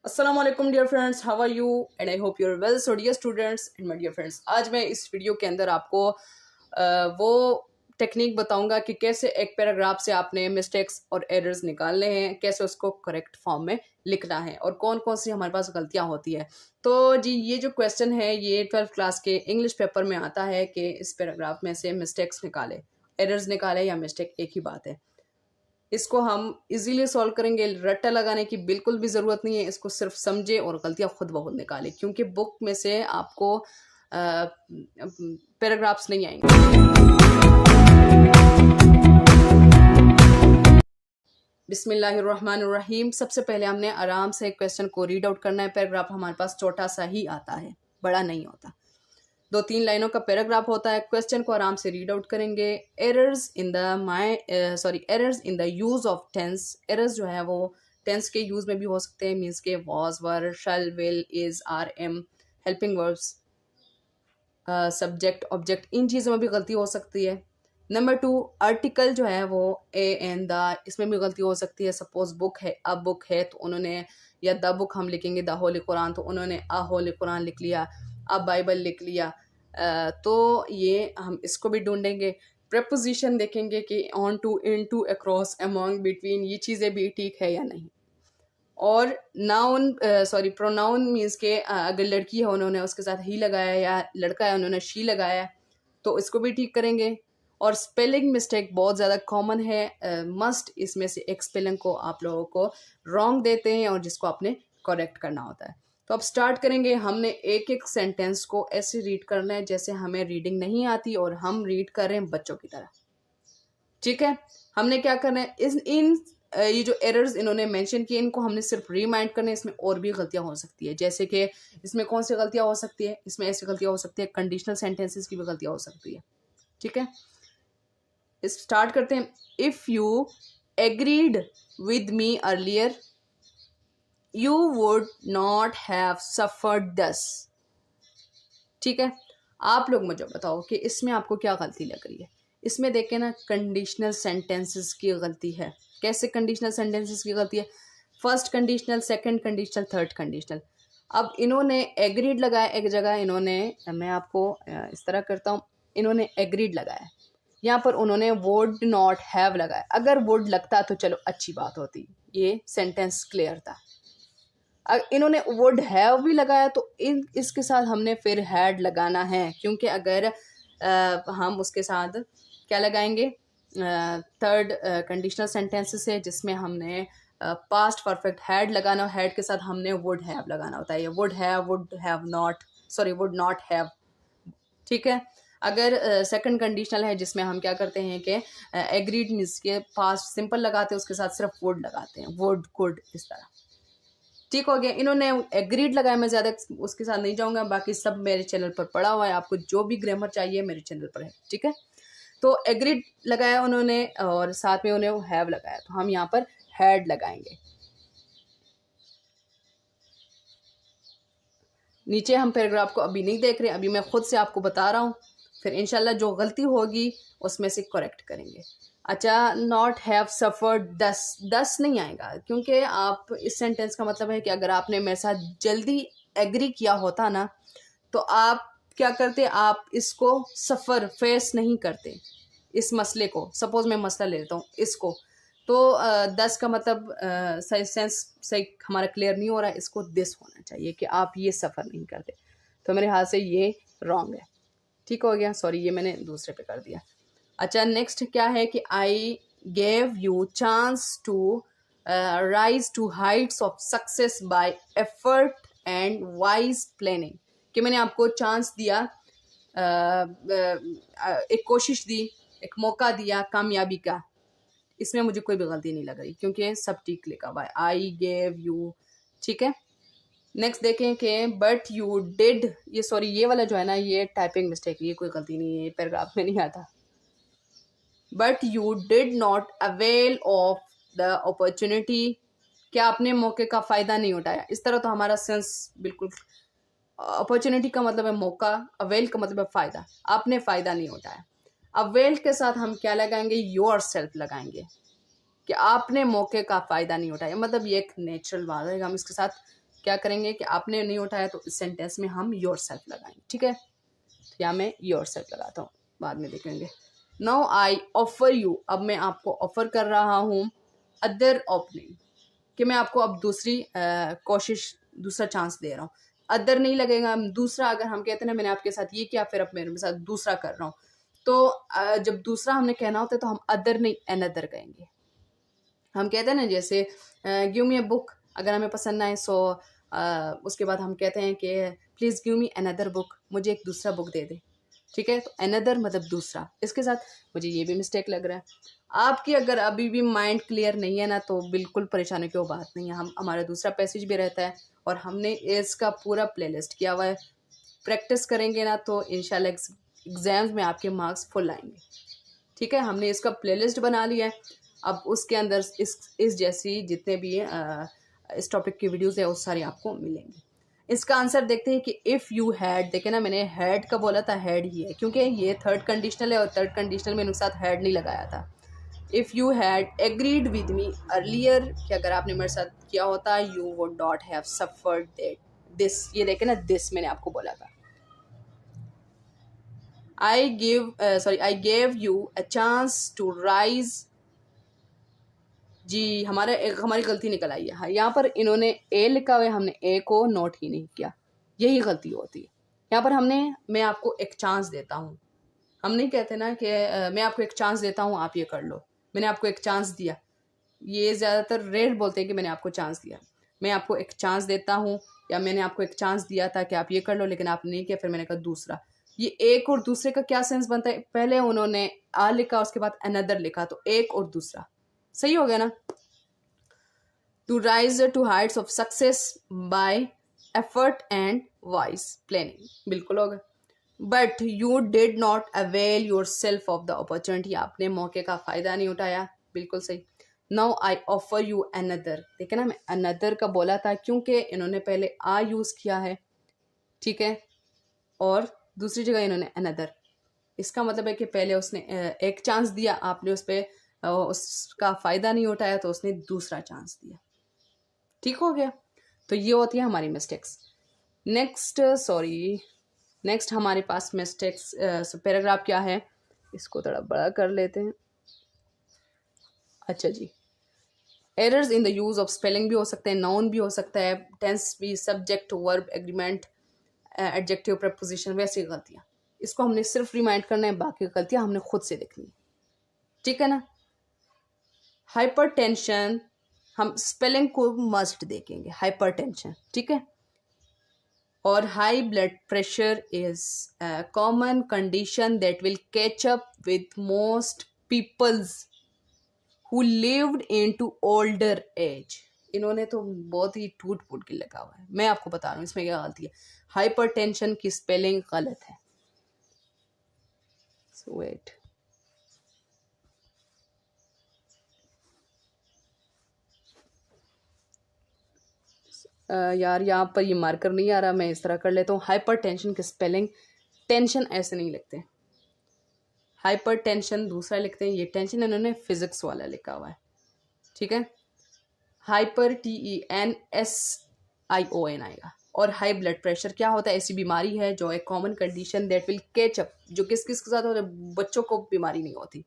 अस्सलाम वालेकुम dear friends, how are you and I hope you are well. So dear students and my dear friends, आज मैं इस video के अंदर आपको वो टेक्निक बताऊंगा कि कैसे एक पैराग्राफ से आपने मिस्टेक्स और एरर्स निकालने हैं, कैसे उसको करेक्ट फॉर्म में लिखना है और कौन कौन सी हमारे पास गलतियां होती है। तो जी, ये जो क्वेश्चन है ये 12th क्लास के इंग्लिश पेपर में आता है कि इस पैराग्राफ में से मिस्टेक्स निकाले, एरर्स निकाले या मिस्टेक एक ही बात है। इसको हम इजीली सॉल्व करेंगे, रट्टा लगाने की बिल्कुल भी ज़रूरत नहीं है। इसको सिर्फ समझे और गलतियां खुद ब खुद निकालें, क्योंकि बुक में से आपको पैराग्राफ्स नहीं आएंगे। बिस्मिल्लाहिर्रहमानिर्रहीम। सबसे पहले हमने आराम से क्वेश्चन को रीड आउट करना है। पैराग्राफ हमारे पास छोटा सा ही आता है, बड़ा नहीं होता। 2-3 लाइनों का पैराग्राफ होता है। क्वेश्चन को आराम से रीड आउट करेंगे। Errors in the use of tense. Errors जो है वो टेंस के यूज में भी हो सकते हैं, मीन्स के was, were, shall, will, is, are, am, helping verbs, subject, object, इन चीज़ों में भी गलती हो सकती है। नंबर 2, आर्टिकल जो है वो ए एंड द, इसमें भी गलती हो सकती है। सपोज बुक है, अ बुक है तो उन्होंने, या द बुक हम लिखेंगे द होली कुरान तो उन्होंने अ होली कुरान लिख लिया, अब बाइबल लिख लिया। तो ये हम इसको भी ढूंढेंगे। प्रपोजिशन देखेंगे कि onto, into, across, among, between, ये चीज़ें भी ठीक है या नहीं। और नाउन प्रोनाउन मीन्स के अगर लड़की है उन्होंने उसके साथ ही लगाया, या लड़का है उन्होंने शी लगाया, तो इसको भी ठीक करेंगे। और स्पेलिंग मिस्टेक बहुत ज़्यादा कॉमन है। मस्ट इसमें से एक स्पेलिंग को आप लोगों को रॉन्ग देते हैं और जिसको आपने करेक्ट करना होता है। तो अब स्टार्ट करेंगे। हमने एक एक सेंटेंस को ऐसे रीड करना है जैसे हमें रीडिंग नहीं आती और हम रीड कर रहे हैं बच्चों की तरह। ठीक है, हमने क्या करना है, ये जो एरर्स इन्होंने मेंशन किए इनको हमने सिर्फ रिमाइंड करना है। इसमें और भी गलतियां हो सकती है, जैसे कि इसमें कौन सी गलतियां हो सकती है, इसमें ऐसी गलतियां हो सकती है, कंडीशनल सेंटेंसेस की भी गलतियां हो सकती है। ठीक है, स्टार्ट करते हैं। If you agreed with me earlier you would not have suffered दस। ठीक है, आप लोग मुझे बताओ कि इसमें आपको क्या गलती लग रही है। इसमें देखें ना, कंडीशनल सेंटेंसेस की गलती है। कैसे कंडीशनल सेंटेंसेस की गलती है? First conditional, second conditional, third conditional. अब इन्होंने एग्रीड लगाया एक जगह, इन्होंने, मैं आपको इस तरह करता हूँ, इन्होंने एग्रीड लगाया, यहाँ पर उन्होंने वुड नॉट हैव लगाया। अगर वुड लगता तो चलो अच्छी बात होती, ये सेंटेंस क्लियर था। इन्होंने वुड हैव भी लगाया तो इसके साथ हमने फिर हैड लगाना है, क्योंकि अगर हम उसके साथ क्या लगाएंगे, थर्ड कंडीशनल सेंटेंसेस है जिसमें हमने पास्ट परफेक्ट हैड लगाना, हैड के साथ हमने वुड हैव लगाना होता है। Would have not, would not have. ठीक है, अगर सेकंड कंडीशनल है जिसमें हम क्या करते हैं कि एग्रीड मीन्स के पास्ट सिंपल लगाते हैं, उसके साथ सिर्फ वुड लगाते हैं, वुड, कुड, इस तरह। ठीक हो गया, इन्होंने एग्रीड लगाया। मैं ज़्यादा उसके साथ नहीं जाऊंगा, बाकी सब मेरे चैनल पर पड़ा हुआ है, आपको जो भी ग्रामर चाहिए मेरे चैनल पर है। ठीक है, तो एग्रीड लगाया उन्होंने और साथ में उन्हें हैव लगाया, तो हम यहाँ पर हैड लगाएंगे। नीचे हम पैराग्राफ को अभी नहीं देख रहे, अभी मैं खुद से आपको बता रहा हूँ, फिर इंशाल्लाह जो गलती होगी उसमें से करेक्ट करेंगे। अच्छा, नॉट हैव सफर्ड दस नहीं आएगा, क्योंकि आप, इस सेंटेंस का मतलब है कि अगर आपने मेरे साथ जल्दी एग्री किया होता ना तो आप क्या करते, आप इसको सफ़र फेस नहीं करते, इस मसले को। सपोज मैं मसला ले लेता हूँ इसको, तो 10 का मतलब सही सेंस सही हमारा क्लियर नहीं हो रहा है, इसको दिस होना चाहिए कि आप ये सफ़र नहीं करते। तो मेरे हाथ से ये रॉन्ग है। ठीक हो गया, सॉरी ये मैंने दूसरे पे कर दिया। अच्छा, नेक्स्ट क्या है कि I gave you chance to rise to heights of success by effort and wise planning, कि मैंने आपको चांस दिया, एक कोशिश दी, एक मौका दिया कामयाबी का। इसमें मुझे कोई भी गलती नहीं लग रही क्योंकि सब ठीक लिखा हुआ है, आई गेव यू। ठीक है, नेक्स्ट देखें कि बट यू डिड, ये सॉरी ये वाला जो है ना, ये टाइपिंग मिस्टेक, ये कोई गलती नहीं है, ये पैराग्राफ में नहीं आता। But you did not avail of the opportunity, क्या आपने मौके का फ़ायदा नहीं उठाया। इस तरह तो हमारा सेंस बिल्कुल, अपॉर्चुनिटी का मतलब है मौका, अवेल का मतलब है फ़ायदा, आपने फ़ायदा नहीं उठाया। अवेल के साथ हम क्या लगाएंगे, योर सेल्फ लगाएंगे, कि आपने मौके का फ़ायदा नहीं उठाया, मतलब ये एक नेचुरल बात है, हम इसके साथ क्या करेंगे कि आपने नहीं उठाया तो इस सेंटेंस में हम योर सेल्फ लगाएंगे, ठीक है। या मैं योर सेल्फ लगाता हूँ, बाद में देखेंगे। नाउ आई ऑफर यू, अब मैं आपको ऑफर कर रहा हूँ अदर ओपनिंग, कि मैं आपको अब दूसरी कोशिश, दूसरा चांस दे रहा हूँ। अदर नहीं लगेगा, दूसरा। अगर हम कहते हैं ना मैंने आपके साथ ये किया, फिर अब मेरे साथ दूसरा कर रहा हूँ, तो जब दूसरा हमने कहना होता है तो हम अदर नहीं अनदर कहेंगे। हम कहते हैं ना जैसे गिव मी अ बुक, अगर हमें पसंद ना आए सो उसके बाद हम कहते हैं कि please give me another book, मुझे एक दूसरा बुक दे दे, ठीक है। तो अनदर मतलब दूसरा। इसके साथ मुझे ये भी मिस्टेक लग रहा है। आपकी अगर अभी भी माइंड क्लियर नहीं है ना, तो बिल्कुल परेशानी की बात नहीं है। हम हमारा दूसरा पैसेज भी रहता है और हमने इसका पूरा प्लेलिस्ट किया हुआ है। प्रैक्टिस करेंगे ना तो इंशाल्लाह एग्जाम्स में आपके मार्क्स फुल आएंगे, ठीक है। हमने इसका प्लेलिस्ट बना लिया है। अब उसके अंदर इस जैसी जितने भी इस टॉपिक की वीडियोस है वो सारी आपको मिलेंगी। इसका आंसर देखते हैं कि इफ़ यू हैड, देखे ना मैंने हैड का बोला था, हैड ही है क्योंकि ये थर्ड कंडीशनल है और थर्ड कंडीशनल में साथ हैड नहीं लगाया था। If you had agreed with me earlier, कि अगर आपने मेरे साथ किया होता, you would not have suffered that this, ये देखे ना दिस मैंने आपको बोला था। I gave you a chance to rise, जी हमारी गलती निकल आई है। हाँ, यहाँ पर इन्होंने ए लिखा हुआ है, हमने ए को नोट ही नहीं किया, यही गलती होती है। यहाँ पर मैं आपको एक चांस देता हूँ, हम नहीं कहते ना कि मैं आपको एक चांस देता हूँ आप ये कर लो, मैंने आपको एक चांस दिया। ये ज़्यादातर रेयर बोलते हैं कि मैंने आपको चांस दिया। मैं आपको एक चांस देता हूँ या मैंने आपको एक चांस दिया था कि आप ये कर लो, लेकिन आपने नहीं किया, फिर मैंने कहा दूसरा। ये एक और दूसरे का क्या सेंस बनता है? पहले उन्होंने आ लिखा, उसके बाद अनदर लिखा, तो एक और दूसरा सही हो गया ना। To rise to heights of success by effort and wise planning, बिल्कुल हो गया। But you did not avail yourself of the opportunity, आपने मौके का फ़ायदा नहीं उठाया, बिल्कुल सही। Now I offer you another, ठीक है ना, मैं अनदर का बोला था क्योंकि इन्होंने पहले आ यूज़ किया है, ठीक है, और दूसरी जगह इन्होंने अनदर। इसका मतलब है कि पहले उसने एक चांस दिया, आपने उस पर उसका फ़ायदा नहीं उठाया, तो उसने दूसरा चांस दिया, ठीक हो गया। तो ये होती है हमारी मिस्टेक्स। नेक्स्ट हमारे पास मिस्टेक्स पैराग्राफ क्या है, इसको थोड़ा बड़ा कर लेते हैं। अच्छा जी, errors in the use of spelling भी हो सकते हैं, नाउन भी हो सकता है, टेंस भी, subject, verb, agreement, adjective, preposition, वैसी गलतियाँ। इसको हमने सिर्फ रिमाइंड करना है, बाकी गलतियाँ हमने खुद से देखनी है, ठीक है ना। हाइपरटेंशन, हम स्पेलिंग को मस्ट देखेंगे, हाइपरटेंशन, ठीक है। और high blood pressure is a common condition that will catch up with most peoples who lived into older age। इन्होंने तो बहुत ही टूट फूट के लगा हुआ है, मैं आपको बता रहा हूँ इसमें क्या गलती है। हाइपरटेंशन की स्पेलिंग गलत है। So wait, यार यहाँ पर ये मार्कर नहीं आ रहा, मैं इस तरह कर लेता हूँ। हाइपरटेंशन की स्पेलिंग टेंशन ऐसे नहीं लिखते, हाइपर टेंशन दूसरा लिखते हैं, ये टेंशन इन्होंने फिजिक्स वाला लिखा हुआ है, ठीक है। हाइपर TENSION आएगा। और हाई ब्लड प्रेशर क्या होता है? ऐसी बीमारी है जो एक common condition that will catch up, जो किस किस के साथ होता है, बच्चों को बीमारी नहीं होती।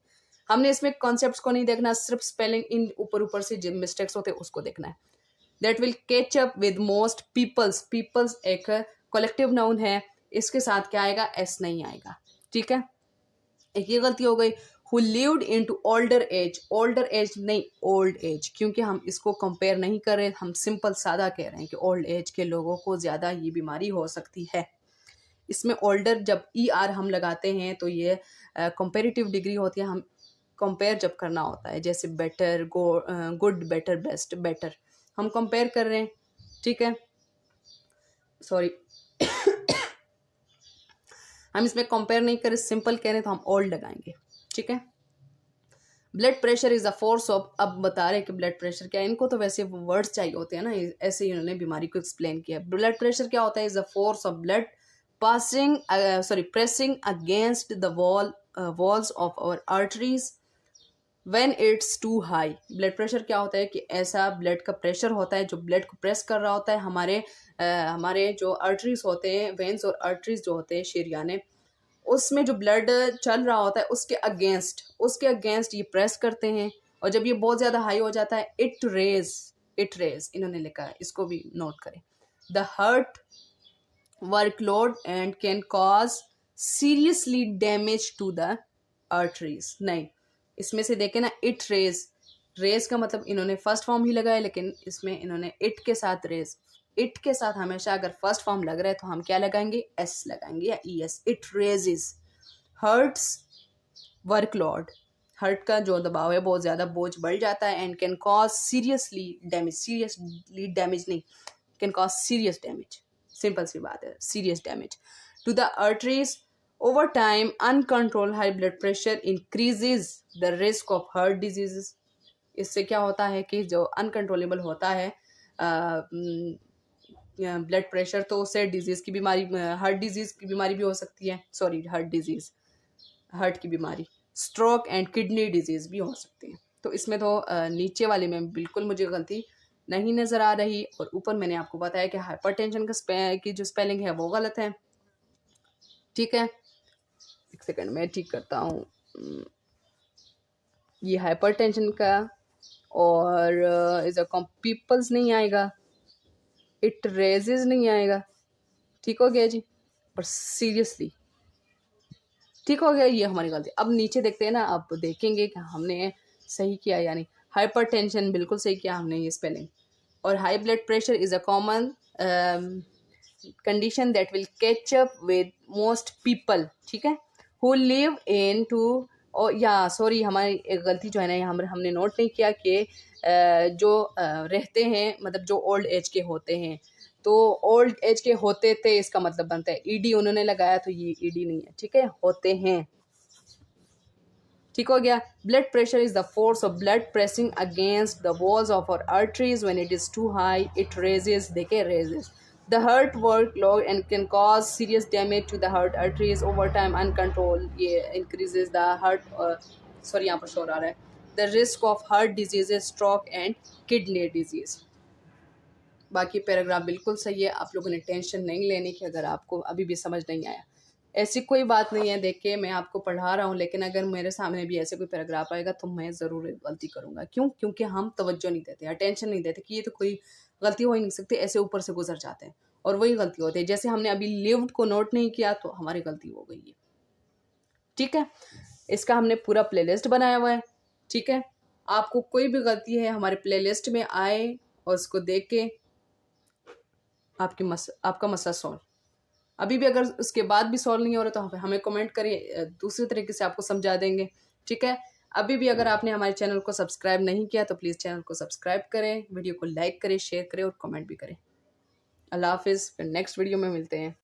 हमने इसमें कॉन्सेप्ट्स को नहीं देखना, सिर्फ स्पेलिंग इन ऊपर से जिन मिस्टेक्स होते हैं उसको देखना है। That will catch up with most peoples, peoples एक कलेक्टिव नाउन है, इसके साथ क्या आएगा? एस नहीं आएगा, ठीक है। एक ये गलती हो गई। Who lived into older age, older age नहीं ओल्ड एज, क्योंकि हम इसको कंपेयर नहीं कर रहे, हम सिंपल सादा कह रहे हैं कि ओल्ड एज के लोगों को ज़्यादा ये बीमारी हो सकती है। इसमें ओल्डर जब ER हम लगाते हैं तो ये कंपेरेटिव डिग्री होती है, हम कंपेयर जब करना होता है, जैसे better, good, better, best, better, हम कंपेयर कर रहे हैं, ठीक है। सॉरी हम इसमें कंपेयर नहीं करें, सिंपल कह रहे हैं तो हम ओल्ड लगाएंगे, ठीक है। Blood pressure is a force of, अब बता रहे हैं कि ब्लड प्रेशर क्या है, इनको तो वैसे वर्ड्स चाहिए होते हैं ना, ऐसे ही उन्होंने बीमारी को एक्सप्लेन किया। ब्लड प्रेशर क्या होता है? Is a force of blood pressing against the walls of our arteries when it's too high, blood pressure क्या होता है कि ऐसा ब्लड का प्रेशर होता है जो ब्लड को प्रेस कर रहा होता है हमारे जो आर्टरीज होते हैं, वेन्स और आर्टरीज जो होते हैं शरीयाने, उसमें जो ब्लड चल रहा होता है उसके अगेंस्ट ये प्रेस करते हैं। और जब ये बहुत ज़्यादा हाई हो जाता है इट रेज इन्होंने लिखा है, इसको भी नोट करें। The heart workload and can cause seriously damage to the arteries. नहीं, इसमें से देखें ना, रेज का मतलब इन्होंने फर्स्ट फॉर्म ही लगाया, लेकिन इसमें इन्होंने इट के साथ इट के साथ हमेशा अगर फर्स्ट फॉर्म लग रहा है तो हम क्या लगाएंगे, एस लगाएंगे या E S. It raises heart's workload, heart का जो दबाव है बहुत ज़्यादा बोझ बढ़ जाता है, and can cause seriously damage नहीं, can cause serious damage, simple सी बात है, serious damage to the arteries. Over time uncontrol high blood pressure increases the risk of heart diseases. इससे क्या होता है कि जो अनकंट्रोलेबल होता है ब्लड प्रेशर, तो उससे डिजीज़ की बीमारी, हार्ट डिजीज़ की बीमारी भी हो सकती है, हार्ट की बीमारी, स्ट्रोक एंड किडनी डिजीज़ भी हो सकती है। तो इसमें तो नीचे वाले में बिल्कुल मुझे गलती नहीं नज़र आ रही, और ऊपर मैंने आपको बताया कि हाइपरटेंशन की जो स्पेलिंग है वो गलत है। ठीक है, एक सेकंड में ठीक करता हूँ। ये हाइपरटेंशन का और इज अ पीपल्स नहीं आएगा, इट रेजेस नहीं आएगा। ठीक हो गया जी, और सीरियसली ठीक हो गया, ये हमारी गलती। अब नीचे देखते हैं ना, अब देखेंगे कि हमने सही किया यानी हाइपरटेंशन बिल्कुल सही किया हमने ये स्पेलिंग। और high blood pressure is a common condition that will catch up with most people, ठीक है, हु लिव इन टू, और या सॉरी हमारी एक गलती जो है ना, हमने नोट नहीं किया कि जो रहते हैं, मतलब जो ओल्ड एज के होते हैं, तो ओल्ड एज के होते थे इसका मतलब बनता है ईडी, उन्होंने लगाया तो ये ईडी नहीं है, ठीक है, होते हैं। ठीक हो गया। Blood pressure is the force of blood pressing against the walls of our arteries when it is too high, it raises, देखे raises the heart work long and can cause serious damage to the heart arteries over time uncontrol, ये increases the heart sorry यहाँ पर शोर आ रहा है, the risk of heart diseases, stroke and kidney disease. बाकी paragraph बिल्कुल सही है, आप लोगों ने टेंशन नहीं लेनी कि अगर आपको अभी भी समझ नहीं आया, ऐसी कोई बात नहीं है। देखिए मैं आपको पढ़ा रहा हूँ, लेकिन अगर मेरे सामने भी ऐसे कोई पैराग्राफ आएगा तो मैं ज़रूर गलती करूँगा। क्यों? क्योंकि हम तवज्जो नहीं देते, अटेंशन नहीं देते कि ये तो कोई गलती हो ही नहीं सकती, ऐसे ऊपर से गुजर जाते हैं और वही गलती होती है। जैसे हमने अभी लिव्ड को नोट नहीं किया तो हमारी गलती हो गई है। ठीक है, इसका हमने पूरा प्लेलिस्ट बनाया हुआ है। ठीक है, आपको कोई भी गलती है हमारे प्लेलिस्ट में आए और उसको देख के आपका मसला सॉल्व। अभी भी अगर उसके बाद भी सॉल्व नहीं हो रहा तो हमें कमेंट करिए, दूसरे तरीके से आपको समझा देंगे। ठीक है, अभी भी अगर आपने हमारे चैनल को सब्सक्राइब नहीं किया तो प्लीज़ चैनल को सब्सक्राइब करें, वीडियो को लाइक करें, शेयर करें और कमेंट भी करें। अल्लाह हाफिज़, फिर नेक्स्ट वीडियो में मिलते हैं।